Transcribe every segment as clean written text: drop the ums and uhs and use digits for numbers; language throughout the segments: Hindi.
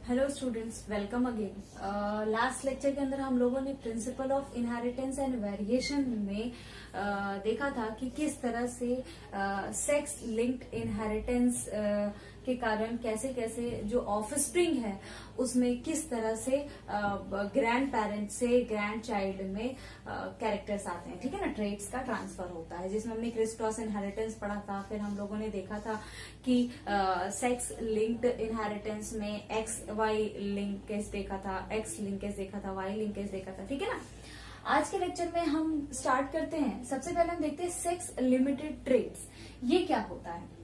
Hello students, welcome again. Last lecture के अंदर हम लोगों ने principle of inheritance and variation में देखा था कि किस तरह से सेक्स लिंक्ड इनहेरिटेंस के कारण कैसे कैसे जो ऑफस्प्रिंग है उसमें किस तरह से ग्रैंड पेरेंट से ग्रैंड चाइल्ड में कैरेक्टर्स आते हैं, ठीक है ना। ट्रेट्स का ट्रांसफर होता है, जिसमें हमने क्रिस क्रॉस इनहेरिटेंस पढ़ा था। फिर हम लोगों ने देखा था कि सेक्स लिंक्ड इनहेरिटेंस में एक्स वाई लिंकेज देखा था, एक्स लिंकेज देखा था, वाई लिंकेज देखा था, ठीक है ना। आज के लेक्चर में हम स्टार्ट करते हैं। सबसे पहले हम देखते हैं सेक्स लिमिटेड ट्रेट्स, ये क्या होता है।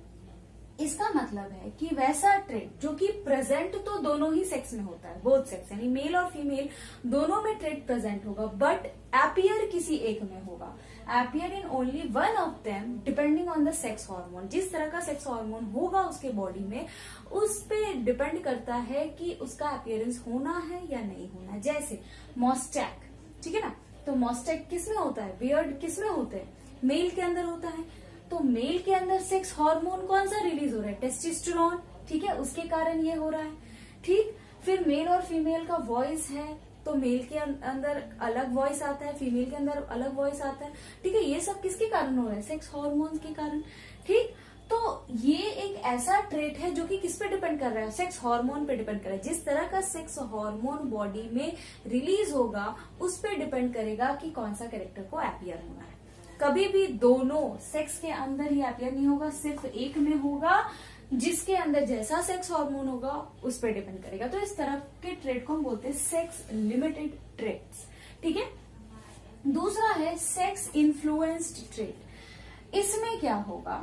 इसका मतलब है कि वैसा ट्रेट जो कि प्रेजेंट तो दोनों ही सेक्स में होता है, बोथ सेक्स यानी मेल और फीमेल दोनों में ट्रेट प्रेजेंट होगा, बट अपीयर किसी एक में होगा। Appear in only one of them depending on the sex hormone. जिस तरह का सेक्स हार्मोन होगा उसके बॉडी में, उस पे डिपेंड करता है कि उसका अपीयरेंस होना है या नहीं होना है। जैसे मॉस्टैक, ठीक है ना। तो मॉस्टैक किस में होता है, बियर्ड किस में होते हैं, मेल के अंदर होता है। तो मेल के अंदर सेक्स हार्मोन कौन सा रिलीज हो रहा है, टेस्टोस्टेरोन, ठीक है, उसके कारण ये हो रहा है। ठीक, फिर मेल और फीमेल का वॉइस है, तो मेल के अंदर अलग वॉइस आता है, फीमेल के अंदर अलग वॉइस आता है, ठीक है। ये सब किसके कारण हो रहा है, सेक्स हार्मोन के कारण। ठीक, तो ये एक ऐसा ट्रेट है जो कि किस पे डिपेंड कर रहा है, सेक्स हार्मोन पे डिपेंड कर रहा है। जिस तरह का सेक्स हार्मोन बॉडी में रिलीज होगा उस पे डिपेंड करेगा कि कौन सा कैरेक्टर को अपीयर होना है। कभी भी दोनों सेक्स के अंदर ही अपीयर नहीं होगा, सिर्फ एक में होगा। जिसके अंदर जैसा सेक्स हार्मोन होगा उस पर डिपेंड करेगा। तो इस तरह के ट्रेट को हम बोलते हैं सेक्स लिमिटेड ट्रेट्स, ठीक है। दूसरा है सेक्स इन्फ्लुएंस्ड ट्रेट। इसमें क्या होगा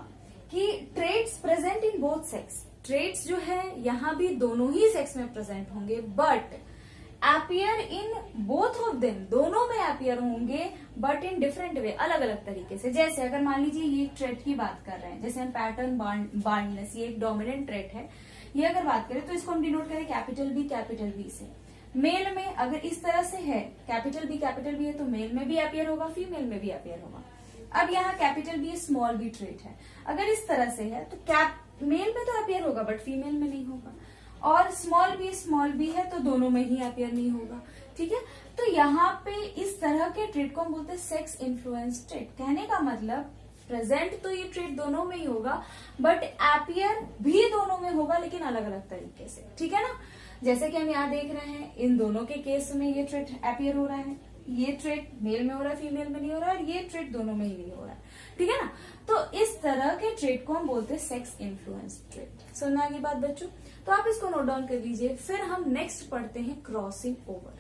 कि traits present in both sex, traits जो है यहाँ भी दोनों ही सेक्स में प्रेजेंट होंगे, but appear in both of them, दोनों में अपीयर होंगे बट इन डिफरेंट वे, अलग अलग तरीके से। जैसे अगर मान लीजिए ये ट्रेट की बात कर रहे हैं, जैसे हम पैटर्न बार्डनेस, ये एक डोमिनेंट ट्रेट है। ये अगर बात करें तो इसको हम डिनोट करें कैपिटल बी से। मेल में अगर इस तरह से है, कैपिटल बी है, तो मेल में भी अपीयर होगा, फीमेल में भी अपीयर होगा। अब यहाँ capital B small B trait है, अगर इस तरह से है तो मेल में तो अपीयर होगा बट फीमेल में नहीं होगा। और स्मॉल बी है तो दोनों में ही अपीयर नहीं होगा, ठीक है। तो यहाँ पे इस तरह के ट्रेट को हम बोलते हैं सेक्स इन्फ्लुएंस ट्रेट। कहने का मतलब प्रेजेंट तो ये ट्रेट दोनों में ही होगा बट अपीयर भी दोनों में होगा, लेकिन अलग अलग तरीके से, ठीक है ना। जैसे कि हम यहाँ देख रहे हैं, इन दोनों के केस में ये ट्रेट अपीयर हो रहा है, ये ट्रेट मेल में हो रहा है, फीमेल में नहीं हो रहा है, और ये ट्रेट दोनों में ही नहीं हो रहा है, ठीक है ना। तो इस तरह के ट्रेट को हम बोलते हैं सेक्स इन्फ्लुएंस ट्रेट। सुनना की बात बच्चों, तो आप इसको नोट डाउन कर लीजिए। फिर हम नेक्स्ट पढ़ते हैं crossing over.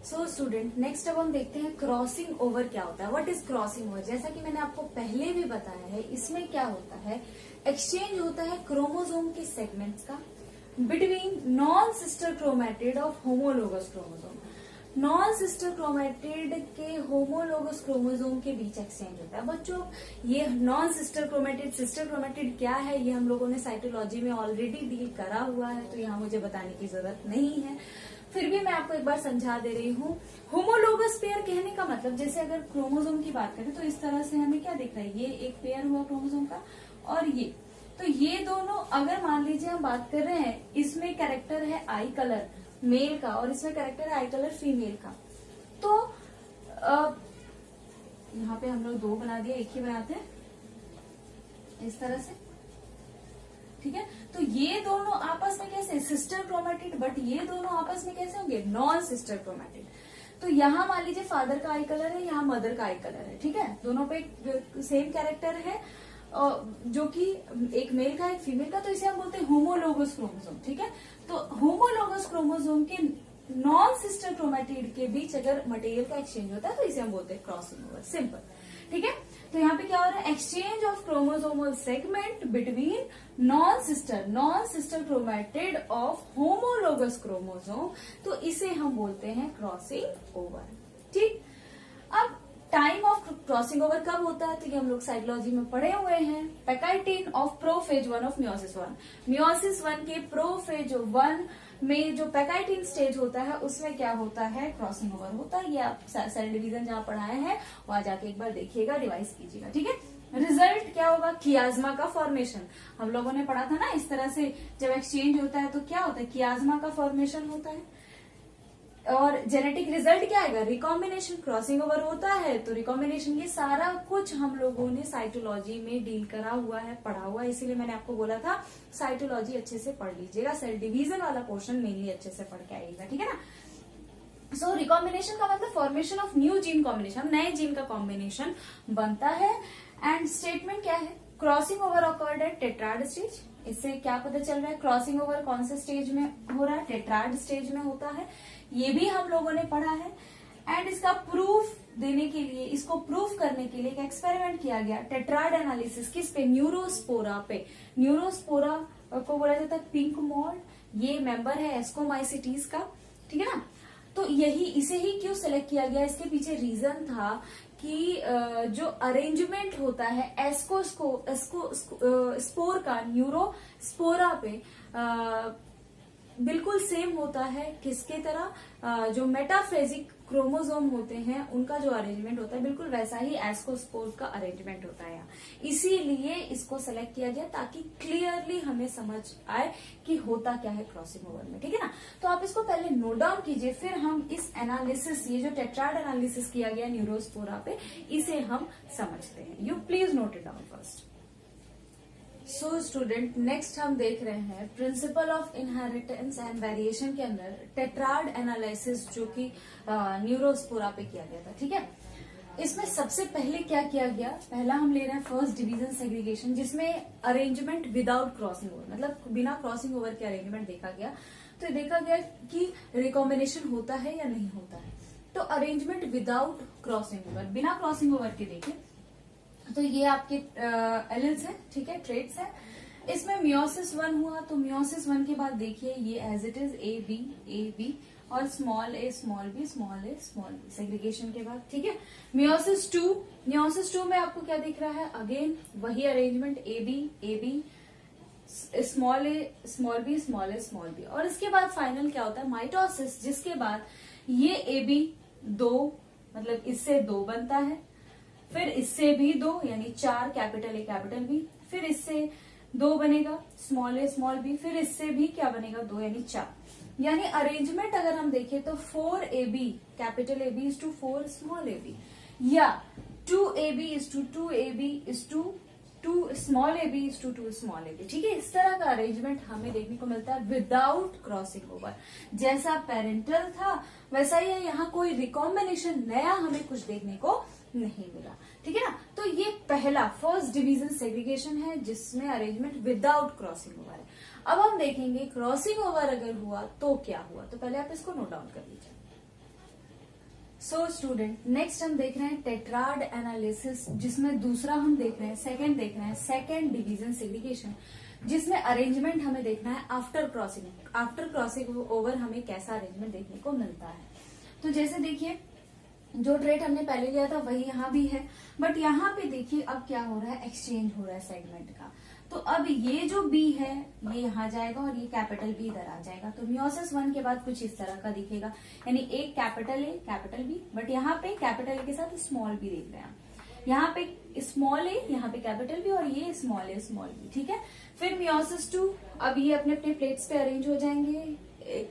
So student, next अब हम देखते हैं क्रॉसिंग ओवर क्या होता है। What is crossing over. जैसा कि मैंने आपको पहले भी बताया है, इसमें क्या होता है, एक्सचेंज होता है क्रोमोसोम के सेगमेंट्स का between non sister chromatid of homologous chromosome. Non sister chromatid के होमोलोगस क्रोमोसोम के बीच एक्सचेंज होता है। बच्चों, ये नॉन सिस्टर क्रोमेटिड क्या है, ये हम लोगों ने साइटोलॉजी में ऑलरेडी डील करा हुआ है, तो यहाँ मुझे बताने की जरूरत नहीं है। फिर भी मैं आपको एक बार समझा दे रही हूँ। होमोलोगस पेयर कहने का मतलब, जैसे अगर क्रोमोसोम की बात करें तो इस तरह से हमें क्या दिख रहा है, ये एक पेयर हुआ क्रोमोसोम का, और ये, तो ये दोनों अगर मान लीजिए हम बात कर रहे हैं, इसमें कैरेक्टर है आई कलर मेल का और इसमें कैरेक्टर है आई कलर फीमेल का, तो यहाँ पे हम लोग दो बना दिया, एक ही बनाते हैं इस तरह से, ठीक है। तो ये दोनों आपस में कैसे सिस्टर क्रोमेटिड, बट ये दोनों आपस में कैसे होंगे, नॉन सिस्टर क्रोमेटिड। तो यहाँ मान लीजिए फादर का आई कलर है, यहाँ मदर का आई कलर है, ठीक है। दोनों पे सेम कैरेक्टर है जो कि एक मेल का एक फीमेल का, तो इसे हम बोलते हैं होमोलोगस क्रोमोसोम, ठीक है। तो होमोलोगस क्रोमोसोम के नॉन सिस्टर क्रोमेटिड के बीच अगर मटेरियल का एक्सचेंज होता है तो इसे हम बोलते हैं क्रॉसिंग ओवर, सिंपल, ठीक है। तो यहाँ पे क्या हो रहा है, exchange of chromosomal segment between non sister chromatid of homologous chromosome, तो इसे हम बोलते हैं क्रॉसिंग ओवर, ठीक। अब टाइम ऑफ क्रॉसिंग ओवर कब होता है, तो ये हम लोग साइकोलॉजी में पढ़े हुए हैं। Pachytene of prophase 1 of meiosis 1, meiosis 1 के प्रोफेज 1 में जो पैकाइटिन स्टेज होता है उसमें क्या होता है, क्रॉसिंग ओवर होता है। ये आप सेल डिवीजन जहां पढ़ाए हैं वहां जाके एक बार देखिएगा, रिवाइज कीजिएगा, ठीक है। रिजल्ट क्या होगा, कियाज्मा का फॉर्मेशन। हम लोगों ने पढ़ा था ना, इस तरह से जब एक्सचेंज होता है तो क्या होता है, कियाज्मा का फॉर्मेशन होता है। और जेनेटिक रिजल्ट क्या आएगा, रिकॉम्बिनेशन, क्रॉसिंग ओवर होता है तो रिकॉम्बिनेशन। ये सारा कुछ हम लोगों ने साइटोलॉजी में डील करा हुआ है, पढ़ा हुआ है, इसीलिए मैंने आपको बोला था साइटोलॉजी अच्छे से पढ़ लीजिएगा, सेल डिवीजन वाला पोर्शन मेनली अच्छे से पढ़ के आइएगा, ठीक है ना। सो रिकॉम्बिनेशन का मतलब formation of new gene combination, नए जीन का कॉम्बिनेशन बनता है। एंड स्टेटमेंट क्या है, crossing over occurred at tetrad stage. इससे क्या पता चल रहा है, क्रॉसिंग ओवर कौन से स्टेज में हो रहा है, टेट्राड स्टेज में होता है, ये भी हम लोगों ने पढ़ा है। एंड इसका प्रूफ देने के लिए, इसको प्रूफ करने के लिए एक एक्सपेरिमेंट किया गया, टेट्राड एनालिसिस, किस पे, न्यूरोस्पोरा पे। न्यूरोस्पोरा को बोला जाता है पिंक मोल्ड, ये मेंबर है एस्कोमाइसिटीज का, ठीक है ना। तो यही, इसे ही क्यों सिलेक्ट किया गया, इसके पीछे रीजन था कि जो अरेंजमेंट होता है स्पोर का न्यूरोस्पोरा पे बिल्कुल सेम होता है, किसके तरह, जो मेटाफेजिक क्रोमोसोम होते हैं उनका जो अरेंजमेंट होता है बिल्कुल वैसा ही एस्कोस्पोर का अरेंजमेंट होता है। इसीलिए इसको सेलेक्ट किया गया ताकि क्लियरली हमें समझ आए कि होता क्या है क्रॉसिंग ओवर में, ठीक है ना। तो आप इसको पहले नोट डाउन कीजिए, फिर हम इस एनालिसिस, ये जो टेट्राड एनालिसिस किया गया न्यूरोस्पोरा पे, इसे हम समझते हैं। You please note it down first. So student, next हम देख रहे हैं principle of inheritance and variation के अंदर टेट्राड एनालिसिस, जो कि न्यूरोस्पोरा पे किया गया था, ठीक है। इसमें सबसे पहले क्या किया गया, पहला हम ले रहे हैं फर्स्ट डिवीजन सेग्रीगेशन, जिसमें अरेंजमेंट विदाउट क्रॉसिंग ओवर, मतलब बिना क्रॉसिंग ओवर के अरेंजमेंट देखा गया। तो देखा गया कि रिकॉम्बिनेशन होता है या नहीं होता है। तो अरेंजमेंट विदाउट क्रॉसिंग ओवर, बिना क्रॉसिंग ओवर के देखें तो ये आपके एलिल्स है, ठीक है, ट्रेट्स है। इसमें मियोसिस 1 हुआ, तो मियोसिस 1 के बाद देखिए ये as it is A B और small A small B segregation के बाद, ठीक है। मियोसिस 2 में आपको क्या दिख रहा है, अगेन वही arrangement, A B small A small B. और इसके बाद फाइनल क्या होता है, माइटोसिस, जिसके बाद ये ए बी 2, मतलब इससे 2 बनता है, फिर इससे भी 2 यानी 4, कैपिटल ए कैपिटल बी, फिर इससे 2 बनेगा स्मॉल ए स्मॉल बी, फिर इससे भी क्या बनेगा 2 यानी 4। यानी अरेंजमेंट अगर हम देखें तो 4AB capital A B is to 4 small A B, या 2AB is to 2AB is to 2 small A B is to 2 small A B, ठीक है। इस तरह का अरेंजमेंट हमें देखने को मिलता है विदाउट क्रॉसिंग ओवर। जैसा पेरेंटल था वैसा ही है, यहाँ कोई रिकॉम्बिनेशन नया हमें कुछ देखने को नहीं मिला, ठीक है ना। तो ये पहला फर्स्ट डिवीजन सेग्रीगेशन है जिसमें अरेंजमेंट विदाउट क्रॉसिंग ओवर है। अब हम देखेंगे क्रॉसिंग ओवर अगर हुआ तो क्या हुआ, तो पहले आप इसको नोट डाउन कर लीजिए। सो स्टूडेंट, नेक्स्ट हम देख रहे हैं टेट्राड एनालिसिस, जिसमें दूसरा हम देख रहे हैं सेकेंड डिवीजन सेग्रीगेशन, जिसमें अरेंजमेंट हमें देखना है आफ्टर क्रॉसिंग ओवर हमें कैसा अरेंजमेंट देखने को मिलता है। तो जैसे देखिए, जो ट्रेट हमने पहले लिया था वही यहाँ भी है, बट यहाँ पे देखिए अब क्या हो रहा है, एक्सचेंज हो रहा है सेगमेंट का। तो अब ये जो बी है ये यहाँ जाएगा और ये कैपिटल बी इधर आ जाएगा। तो मियोसिस 1 के बाद कुछ इस तरह का दिखेगा, यानी एक capital A capital B, but यहाँ पे कैपिटल ए के साथ स्मॉल बी देख रहे हैं, यहाँ पे स्मॉल ए, यहाँ पे कैपिटल बी और ये स्मॉल ए स्मॉल बी, ठीक है। फिर मियोसिस 2, अब ये अपने अपने प्लेट्स पे अरेंज हो जाएंगे,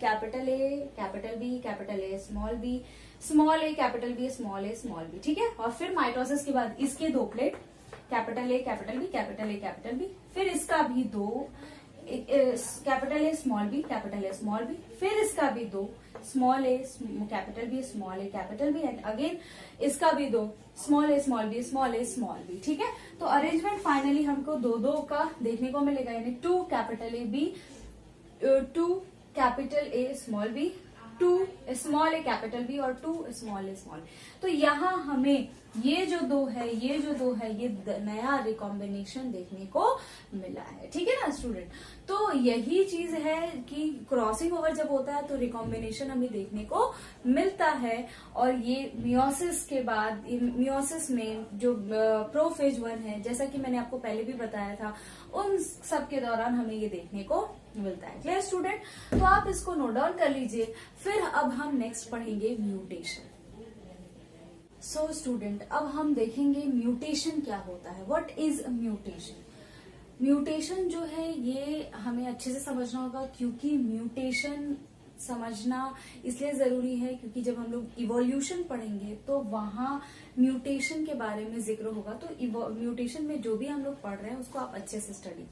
capital A capital B capital A small B small A capital B small A small B, ठीक है। और फिर माइटोसिस के बाद इसके 2 plate, capital A capital B capital A capital B, फिर इसका भी 2 capital A small B capital A small B, फिर इसका भी 2 small A capital B small A capital B, and again इसका भी 2 small A small B small A small B, ठीक है। तो अरेंजमेंट फाइनली हमको 2 का देखने को मिलेगा, यानी 2 capital A B 2 capital A small B 2 small A capital B और 2 स्मॉल ए स्मॉल। तो यहाँ हमें ये जो 2 है ये नया रिकॉम्बिनेशन देखने को मिला है, ठीक है ना स्टूडेंट। तो यही चीज है कि क्रॉसिंग ओवर जब होता है तो रिकॉम्बिनेशन हमें देखने को मिलता है, और ये मियोसिस के बाद, मियोसिस में जो प्रोफेज 1 है, जैसा कि मैंने आपको पहले भी बताया था, उन सब के दौरान हमें ये देखने को मिलता है। क्लियर स्टूडेंट, तो आप इसको नोट डाउन कर लीजिए। फिर अब हम नेक्स्ट पढ़ेंगे म्यूटेशन। सो स्टूडेंट, अब हम देखेंगे म्यूटेशन क्या होता है। What is mutation? म्यूटेशन जो है ये हमें अच्छे से समझना होगा, क्योंकि म्यूटेशन समझना इसलिए जरूरी है क्योंकि जब हम लोग इवोल्यूशन पढ़ेंगे तो वहां म्यूटेशन के बारे में जिक्र होगा। तो म्यूटेशन में जो भी हम लोग पढ़ रहे हैं उसको आप अच्छे से स्टडी